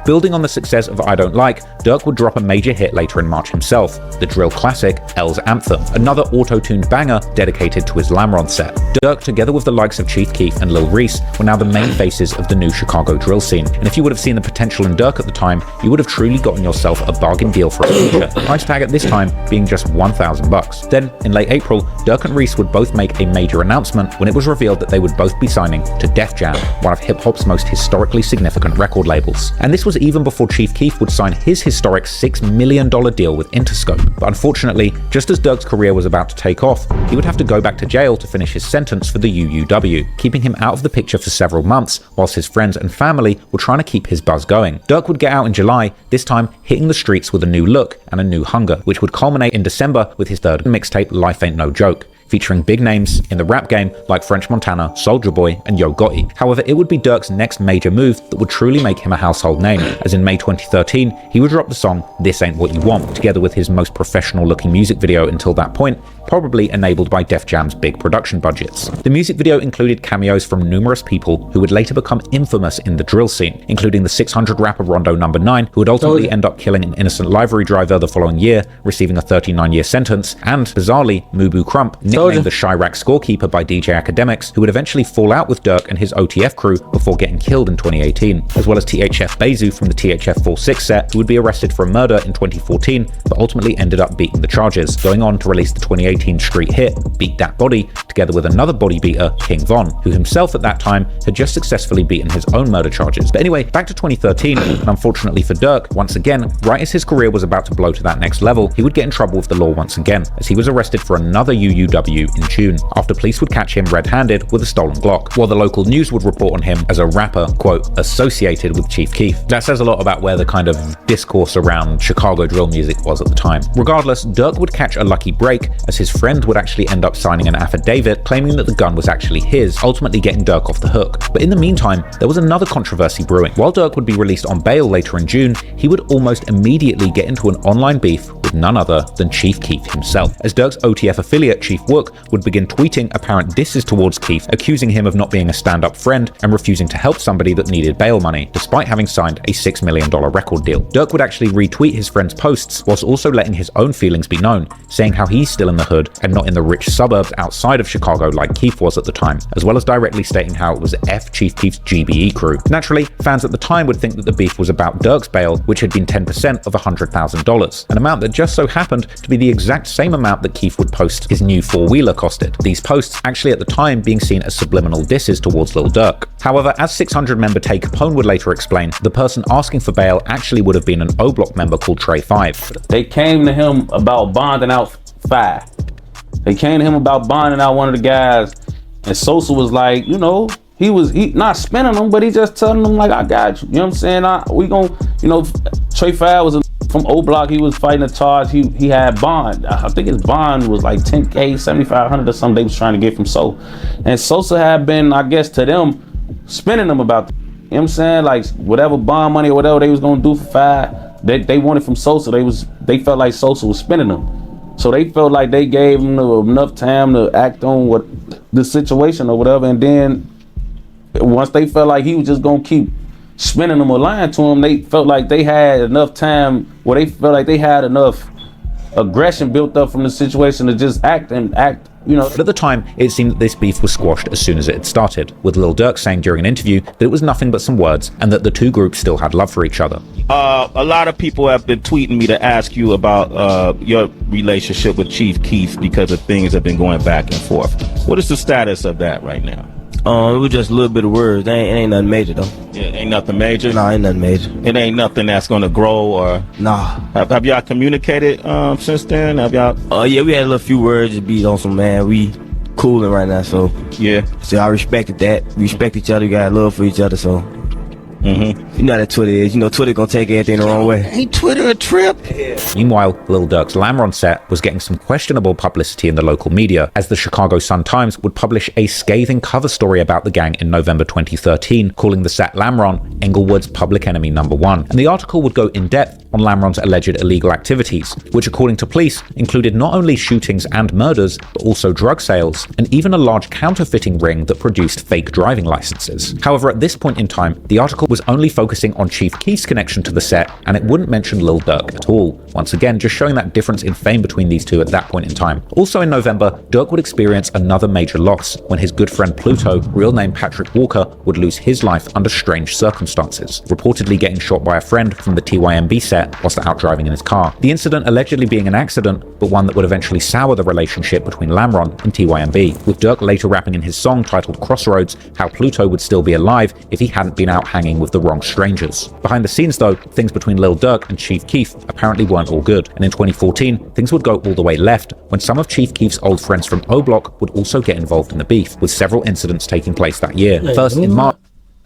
Building on the success of I Don't Like, Durk would drop a major hit later in March himself, the drill classic L's Anthem, another auto-tuned banger dedicated to his Lamron set. Durk, together with the likes of Chief Keef and Lil Reese, were now the main faces of the new Chicago drill scene, and if you would have seen the potential in Durk at the time, you would have truly gotten yourself a bargain deal for a feature, price tag at this time being just $1,000. Then, in late April, Durk and Reese would both make a major announcement when it was revealed that they would both be signing to Def Jam, one of hip-hop's most historically significant record labels. And this was even before Chief Keef would sign his historic $6 million deal with Interscope. But unfortunately, just as Durk's career was about to take off, he would have to go back to jail to finish his sentence for the UUW, keeping him out of the picture for several months, whilst his friends and family were trying to keep his buzz going. Durk would get out in July, this time hitting the streets with a new look and a new hunger, which would culminate in December with his third mixtape, Life Ain't No Joke, featuring big names in the rap game like French Montana, Soulja Boy, and Yo Gotti. However, it would be Durk's next major move that would truly make him a household name, as in May 2013, he would drop the song This Ain't What You Want, together with his most professional-looking music video until that point, probably enabled by Def Jam's big production budgets. The music video included cameos from numerous people who would later become infamous in the drill scene, including the 600 rapper Rondo No. 9, who would ultimately end up killing an innocent livery driver the following year, receiving a 39-year sentence, and, bizarrely, Mubu Crump, nicknamed the Chirac Scorekeeper by DJ Academics, who would eventually fall out with Durk and his OTF crew before getting killed in 2018, as well as THF Bezu from the THF 46 set, who would be arrested for a murder in 2014, but ultimately ended up beating the charges, going on to release the 2018 street hit Beat That Body, together with another body beater, King Von, who himself at that time had just successfully beaten his own murder charges. But anyway, back to 2013, and unfortunately for Durk, once again, right as his career was about to blow to that next level, he would get in trouble with the law once again, as he was arrested for another UUW in June, after police would catch him red-handed with a stolen Glock, while the local news would report on him as a rapper, quote, associated with Chief Keef. That says a lot about where the kind of discourse around Chicago drill music was at the time. Regardless, Durk would catch a lucky break, as his friend would actually end up signing an affidavit claiming that the gun was actually his, ultimately getting Durk off the hook. But in the meantime, there was another controversy brewing. While Durk would be released on bail later in June, he would almost immediately get into an online beef with none other than Chief Keef himself, as Durk's OTF affiliate, Chief Wook, would begin tweeting apparent disses towards Keef, accusing him of not being a stand-up friend and refusing to help somebody that needed bail money, despite having signed a $6 million record deal. Durk would actually retweet his friend's posts, whilst also letting his own feelings be known, saying how he's still in the hood and not in the rich suburbs outside of Chicago like Keef was at the time, as well as directly stating how it was F Chief Keef's GBE crew. Naturally, fans at the time would think that the beef was about Durk's bail, which had been 10% of $100,000, an amount that just so happened to be the exact same amount that Keef would post his new four-wheeler costed. These posts actually at the time being seen as subliminal disses towards Lil Durk. However, as 600 member Tay Capone would later explain, the person asking for bail actually would have been an O-Block member called Trey 5. They came to him about bonding out 5. They came to him about bonding out one of the guys, and Sosa was like, you know, he not spinning them, but he just telling them like, I got you. You know what I'm saying? Trey 5 was from O-Block. He was fighting a charge. He had bond. I think his bond was like $10K, $7,500 or something they was trying to get from Sosa. And Sosa had been, I guess, to them, spinning them about, you know what I'm saying? Like whatever bond money or whatever they was gonna do for 5, they wanted from Sosa. They felt like Sosa was spinning them. So they felt like they gave him enough time to act on what the situation or whatever, and then once they felt like he was just gonna keep spinning them or lying to him, they felt like they had enough time where they felt like they had enough aggression built up from the situation to just act But at the time, it seemed that this beef was squashed as soon as it had started, with Lil Durk saying during an interview that it was nothing but some words and that the two groups still had love for each other. A lot of people have been tweeting me to ask you about your relationship with Chief Keef because of things that have been going back and forth. What is the status of that right now? It was just a little bit of words. It ain't nothing major though. Yeah, ain't nothing major? Nah, ain't nothing major. It ain't nothing that's gonna grow or... Nah. Have y'all communicated since then? Have y'all... yeah, we had a little few words to be on some, man. We cooling right now, so... Yeah. So I respected that. We respect each other. We got love for each other, so... You know how that Twitter is. You know Twitter gonna take everything the wrong way. Ain't Twitter a trip? Meanwhile, Lil Durk's Lamron set was getting some questionable publicity in the local media, as the Chicago Sun-Times would publish a scathing cover story about the gang in November 2013, calling the set Lamron Englewood's public enemy #1. And the article would go in depth on Lamron's alleged illegal activities, which according to police included not only shootings and murders, but also drug sales, and even a large counterfeiting ring that produced fake driving licenses. However, at this point in time, the article was only focusing on Chief Keef's connection to the set, and it wouldn't mention Lil Durk at all. Once again, just showing that difference in fame between these two at that point in time. Also in November, Durk would experience another major loss when his good friend Pluto, real name Patrick Walker, would lose his life under strange circumstances, reportedly getting shot by a friend from the TYMB set whilst out driving in his car. The incident allegedly being an accident, but one that would eventually sour the relationship between Lamron and TYMB, with Durk later rapping in his song titled Crossroads how Pluto would still be alive if he hadn't been out hanging with the wrong strangers. Behind the scenes though, things between Lil Durk and Chief Keef apparently weren't all good, and in 2014, things would go all the way left when some of Chief Keef's old friends from O Block would also get involved in the beef, with several incidents taking place that year. First in March,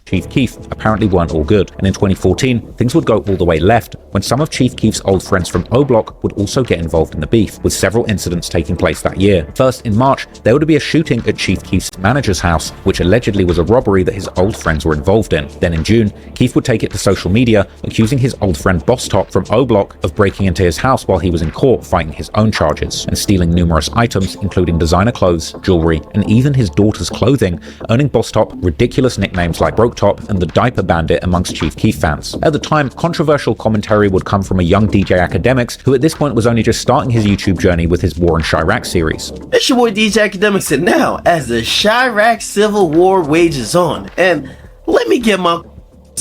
Chief Keef apparently weren't all good, and in 2014, things would go all the way left when some of Chief Keef's old friends from O Block would also get involved in the beef, with several incidents taking place that year. First, in March, there would be a shooting at Chief Keef's manager's house, which allegedly was a robbery that his old friends were involved in. Then in June, Keef would take it to social media, accusing his old friend Boss Top from O Block of breaking into his house while he was in court fighting his own charges, and stealing numerous items, including designer clothes, jewelry, and even his daughter's clothing, earning Boss Top ridiculous nicknames like Broke Top and the Diaper Bandit amongst Chief Keef fans. At the time, controversial commentary would come from a young DJ Academics, who at this point was only just starting his YouTube journey with his War in Chirac series. It's your boy DJ Academics, and now, as the Chirac Civil War wages on, and let me get my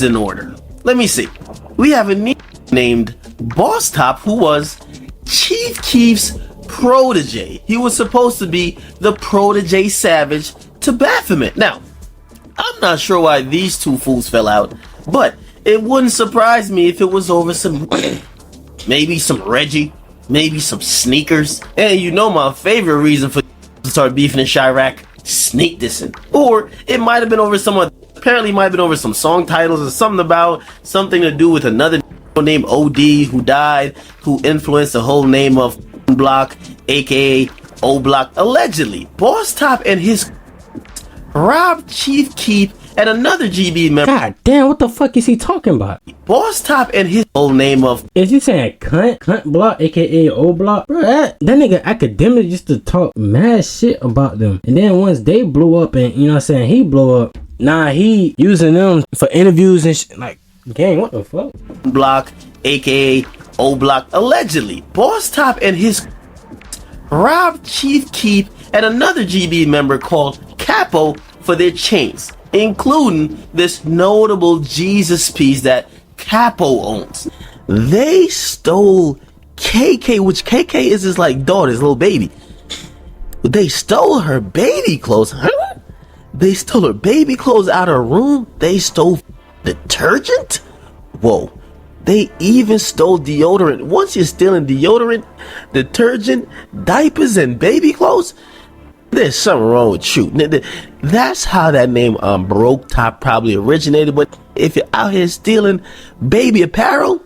in order. Let me see. We have a named Boss Top who was Chief Keef's protege. He was supposed to be the protege savage to Baphomet. Now, I'm not sure why these two fools fell out, but it wouldn't surprise me if it was over some, maybe some Reggie, maybe some sneakers. And you know my favorite reason for to start beefing in Chirac, sneak dissing. Or it might have been over apparently might have been over some song titles or something to do with another named OD who died, who influenced the whole name of Block, aka O Block. Allegedly, Boss Top and his robbed Chief Keef and another GB member. God damn, what the fuck is he talking about? Boss Top and his whole name of... Is he saying cunt block, aka O Block? Bro, that nigga Academic used to talk mad shit about them. And then once they blew up and, you know what I'm saying, he blew up, nah, he using them for interviews and shit. Like, gang, what the fuck? Block, aka O Block. Allegedly, Boss Top and his robbed Chief Keef and another GB member called Capo for their chains, including this notable Jesus piece that Capo owns. They stole KK, which KK is his like daughter, his little baby. They stole her baby clothes, huh? They stole her baby clothes out of her room. They stole detergent? Whoa. They even stole deodorant. Once you're stealing deodorant, detergent, diapers, and baby clothes, there's something wrong with you. That's how that name Broke Top probably originated. But if you're out here stealing baby apparel,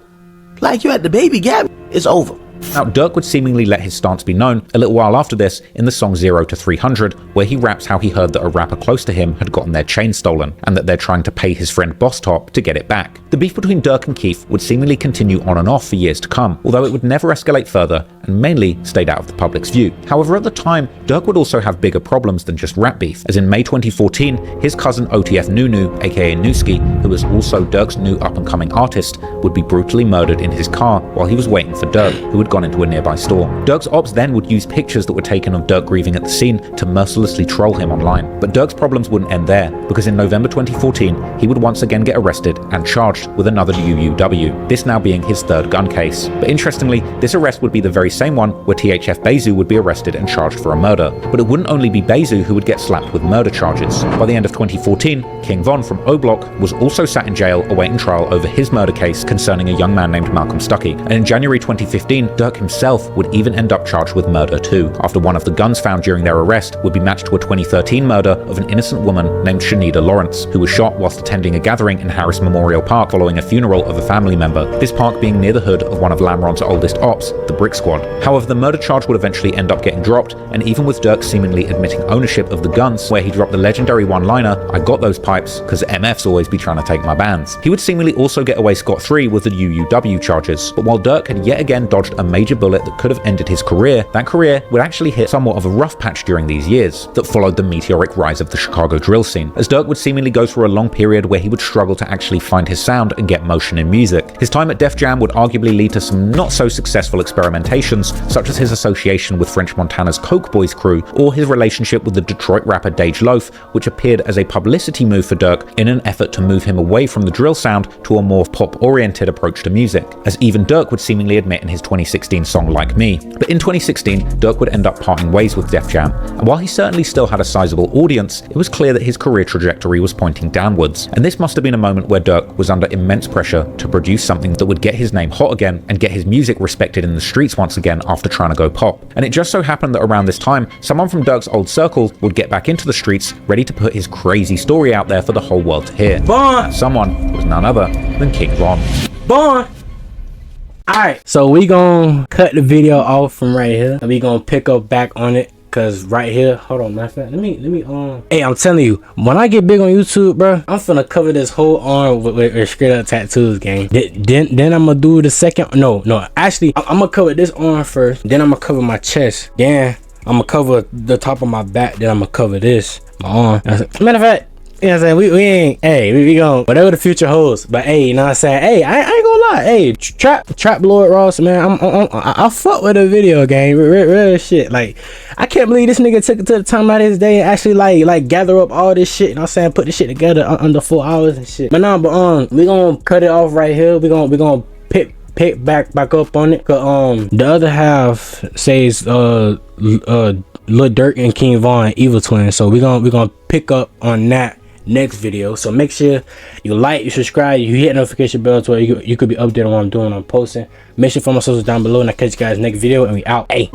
like you at the Baby Gap, it's over. Now, Durk would seemingly let his stance be known a little while after this in the song 0 to 300, where he raps how he heard that a rapper close to him had gotten their chain stolen, and that they're trying to pay his friend Boss Top to get it back. The beef between Durk and Keef would seemingly continue on and off for years to come, although it would never escalate further, and mainly stayed out of the public's view. However, at the time, Durk would also have bigger problems than just rap beef, as in May 2014, his cousin OTF Nunu, aka Newski, who was also Durk's new up-and-coming artist, would be brutally murdered in his car while he was waiting for Durk, who had gone into a nearby store. Durk's ops then would use pictures that were taken of Durk grieving at the scene to mercilessly troll him online. But Durk's problems wouldn't end there, because in November 2014, he would once again get arrested and charged with another UUW, this now being his third gun case. But interestingly, this arrest would be the very same one where THF Bezu would be arrested and charged for a murder. But it wouldn't only be Bezu who would get slapped with murder charges. By the end of 2014, King Von from O Block was also sat in jail awaiting trial over his murder case concerning a young man named Malcolm Stuckey. And in January 2015, Durk himself would even end up charged with murder too, after one of the guns found during their arrest would be matched to a 2013 murder of an innocent woman named Shanida Lawrence, who was shot whilst attending a gathering in Harris Memorial Park following a funeral of a family member, this park being near the hood of one of Lamron's oldest ops, the Brick Squad. However, the murder charge would eventually end up getting dropped, and even with Durk seemingly admitting ownership of the guns, where he dropped the legendary one-liner, "I got those pipes, cause MFs always be trying to take my bands," he would seemingly also get away scot-free with the UUW charges. But while Durk had yet again dodged a major bullet that could have ended his career, that career would actually hit somewhat of a rough patch during these years that followed the meteoric rise of the Chicago drill scene, as Durk would seemingly go through a long period where he would struggle to actually find his sound and get motion in music. His time at Def Jam would arguably lead to some not so successful experimentations, such as his association with French Montana's Coke Boys crew, or his relationship with the Detroit rapper Dej Loaf, which appeared as a publicity move for Durk in an effort to move him away from the drill sound to a more pop-oriented approach to music, as even Durk would seemingly admit in his 2016 song Like Me. But in 2016, Durk would end up parting ways with Def Jam, and while he certainly still had a sizable audience, it was clear that his career trajectory was pointing downwards, and this must have been a moment where Durk was under immense pressure to produce something that would get his name hot again and get his music respected in the streets once again after trying to go pop. And it just so happened that around this time, someone from Durk's old circle would get back into the streets, ready to put his crazy story out there for the whole world to hear. That someone was none other than King Von. Alright, so we gonna cut the video off from right here, and we gonna pick up back on it. Cause right here, hold on, matter of fact, let me hey, I'm telling you, when I get big on YouTube, bro, I'm finna cover this whole arm with straight up tattoos, gang. Then I'm gonna do the second. No, actually, I'm gonna cover this arm first. Then I'm gonna cover my chest. Then I'm gonna cover the top of my back. Then I'm gonna cover this, my arm. Matter of fact, you know what I'm saying? We ain't, hey, we gon' whatever the future holds. But hey, you know what I'm saying? Hey, I ain't gonna lie. Hey, Trap Lord Ross, man, I fuck with the video game. Real shit. Like, I can't believe this nigga took it to the time out of his day and actually like gather up all this shit. You know what I'm saying? Put this shit together under 4 hours and shit. But we gonna cut it off right here. We gonna pick back up on it. Cause the other half says Lil Durk and King Von evil twins. So we gonna pick up on that next video. So make sure you like, you subscribe, you hit notification bell to where you could be updated on what I'm doing, I'm posting. Make sure to follow my socials down below, and I'll catch you guys next video, and we out. Hey.